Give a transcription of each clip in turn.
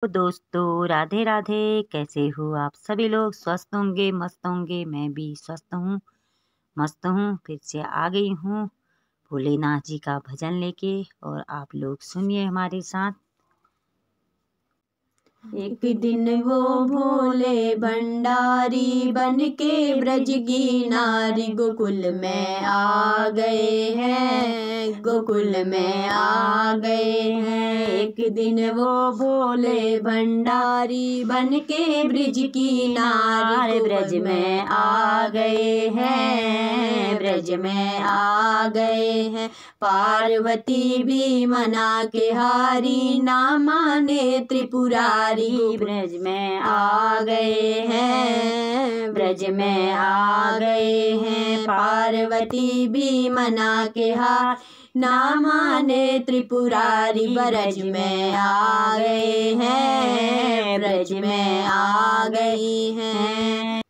तो दोस्तों राधे राधे। कैसे हो आप सभी लोग? स्वस्थ होंगे, मस्त होंगे। मैं भी स्वस्थ हूँ, मस्त हूँ। फिर से आ गई हूँ भोलेनाथ जी का भजन लेके, और आप लोग सुनिए हमारे साथ। एक दिन वो भोले भंडारी बन के ब्रज की नारी गोकुल में आ गए हैं, गोकुल में आ गए हैं। एक दिन वो भोले भंडारी बन के ब्रज की नारी ब्रज में आ गए हैं, ब्रज में आ गए हैं। पार्वती भी मना के हारी, ना माने त्रिपुरारी ब्रज में आ गए हैं, ब्रज में आ गए हैं। पार्वती भी मना के हार, ना माने त्रिपुरारी ब्रज में आ गए हैं, ब्रज में आ गई हैं।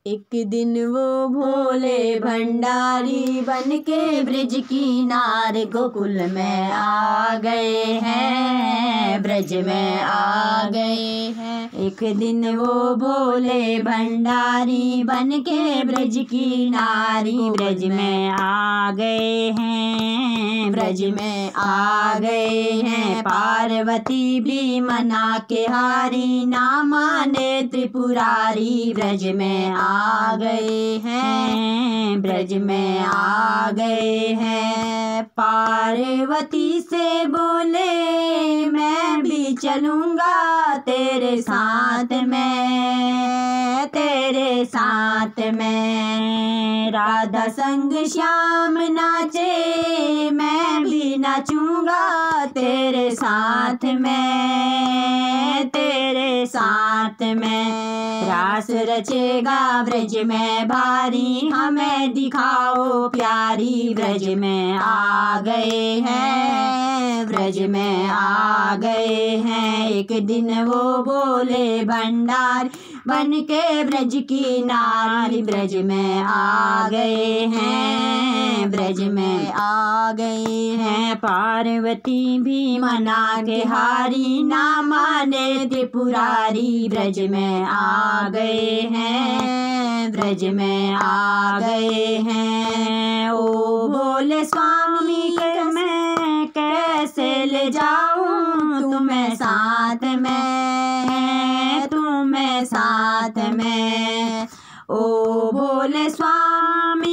एक दिन वो भोले भंडारी बन के ब्रज की नार गोकुल में आ गए हैं, ब्रज में आ गए हैं। एक दिन वो भोले भंडारी बन के ब्रज की नारी ब्रज में आ गए हैं, ब्रज में आ गए हैं। पार्वती भी मना के हारी, ना माने त्रिपुरारी ब्रज में आ गए हैं, ब्रज में आ गए हैं। पार्वती से बोले मैं भी चलूँगा तेरे साथ में, तेरे साथ में। राधा संग श्याम नाचे, मैं भी नाचूँगा तेरे साथ में, तेरे साथ में। रास रचेगा ब्रज में भारी, हमें दिखाओ प्यारी। ब्रज में आ गए हैं, ब्रज में आ गए हैं। एक दिन वो बोले भंडार बन के ब्रज की नारी ब्रज में आ गए हैं, ब्रज में आ गए हैं। पार्वती भी मना के हारी, ना माने त्रिपुरारी ब्रज में आ गए हैं, ब्रज में आ गए हैं। ओ बोले स्वामी मैं कैसे ले जाऊं तुम्हें साथ में, तुम्हें साथ में। ओ बोले स्वामी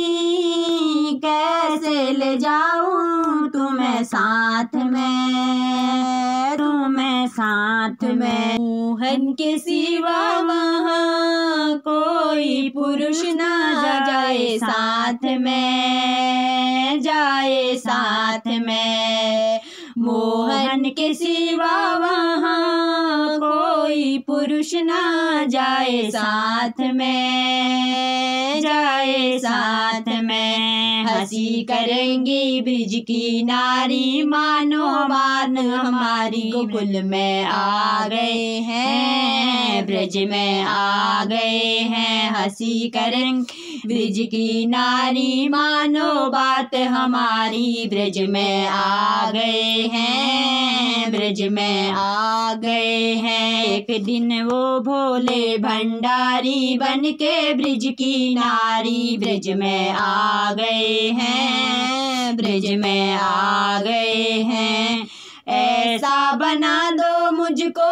कैसे ले जाऊं तुम्हें साथ में, तुम्हें साथ में। मोहन के सिवा वहाँ कोई पुरुष ना जाए साथ में, जाए साथ में। मोहन के सिवा वहाँ कोई पुरुष ना जाए साथ में, जाए साथ में। हंसी करेंगी ब्रज की नारी, मानो मान हमारी। गोकुल में आ गए हैं, ब्रज में आ गए हैं। हंसी करेंगे ब्रज की नारी, मानो बात हमारी। ब्रज में आ गए हैं, ब्रज में आ गए हैं। एक दिन वो भोले भंडारी बन के ब्रज की नारी ब्रज में आ गए हैं, ब्रज में आ गए हैं। ऐसा बना दो मुझको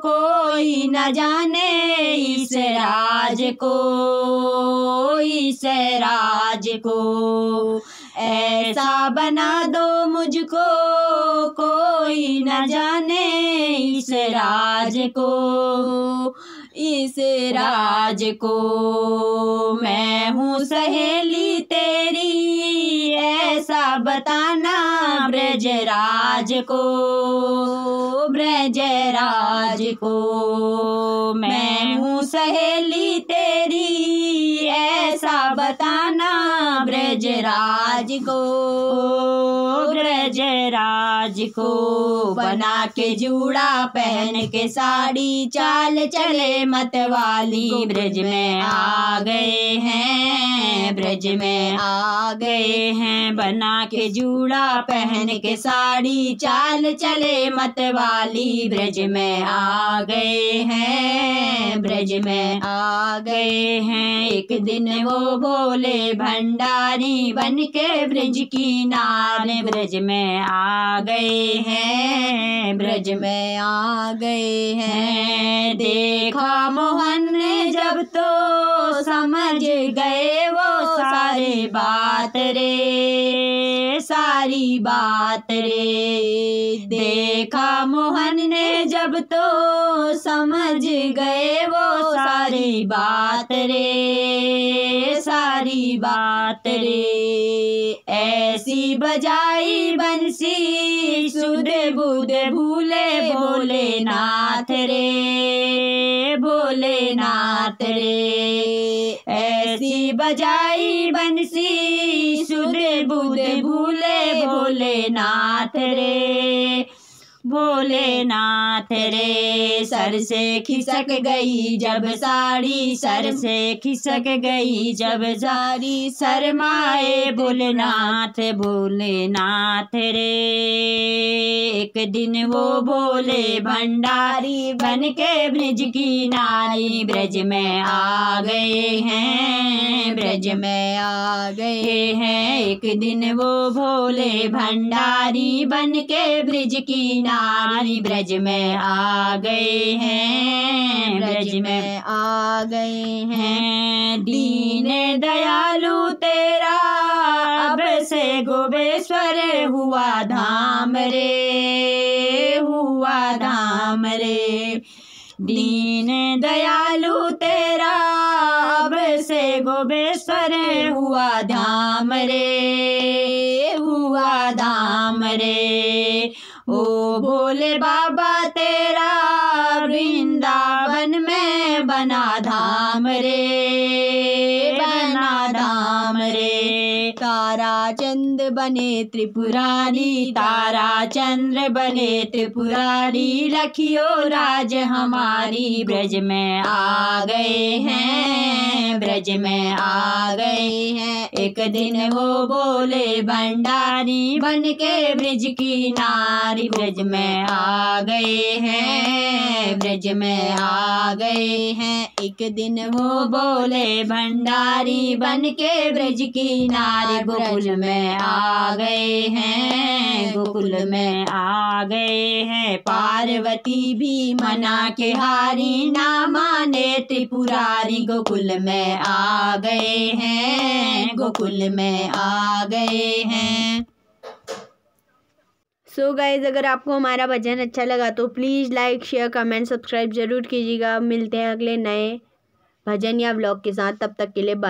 कोई न जाने इस राज को, इस राज को। ऐसा बना दो मुझको कोई न जाने इस राज को, इस राज को। मैं हूँ सहेली तेरी ऐसा बताना ब्रज राज को, ब्रज राज को। मैं हूँ सहेली तेरी ऐसा बताना ब्रज ब्रजराज को, ब्रजराज को। बना के जूड़ा पहन के साड़ी, चाल चले मतवाली, ब्रज में आ गए हैं, ब्रज में आ गए हैं। बना के जूड़ा पहन के साड़ी, चाल चले मतवाली, ब्रज में आ गए हैं, ब्रज में आ गए हैं। एक दिन वो भोले भंडारी बन के ब्रज की नारे, ब्रज में आ गए हैं, ब्रज में आ गए हैं। देखा मोहन ने जब तो समझ गए वो सारी बात रे, सारी बात रे। देखा मोहन ने जब तो समझ गए वो सारी बात रे, सारी बात रे। ऐसी बजाई बंसी सुध बुध भूले भोलेनाथ रे, भोलेनाथ रे। ऐसी बजाई बंसी सुध बुध भूले भोलेनाथ रे, भोलेनाथ रे। सर से खिसक गई जब साड़ी, सर से खिसक गई जब साड़ी, शर्माए भोलेनाथ, भोलेनाथ रे। एक दिन वो भोले भंडारी बन के ब्रज की नारी, ब्रज में आ गए हैं, ब्रज में आ गए हैं। एक दिन वो भोले भंडारी बन के ब्रज की नारी, ब्रज में आ गए हैं, ब्रज में आ गए हैं। दीन दयालु तेरा अब से गोबेश्वर हुआ धाम रे, हुआ धाम रे। दीन दयालु तेरा अब से गोबेश्वर हुआ धाम रे, हुआ धाम रे। ओ भोले बाबा तेरा वृंदावन में बना धाम रे, बना धाम रे। तारा चंद बने त्रिपुरारी, तारा चंद्र बने त्रिपुरारी, रखियो राज हमारी, ब्रज में आ गए हैं, ब्रज में आ गए हैं। एक दिन वो बोले भंडारी बन के ब्रज की नारी, ब्रज में आ गए हैं, ब्रज में आ गए हैं। एक दिन वो बोले भंडारी बन के ब्रज की नारी, गोकुल में आ गए हैं, गोकुल में आ गए हैं। पार्वती भी मना के हारी, ना माने त्रिपुरारी, गोकुल में आ गए हैं, गोकुल में आ गए हैं। सो गाइज, अगर आपको हमारा भजन अच्छा लगा तो please like share comment subscribe जरूर कीजिएगा। मिलते हैं अगले नए भजन या व्लॉग के साथ, तब तक के लिए बाय।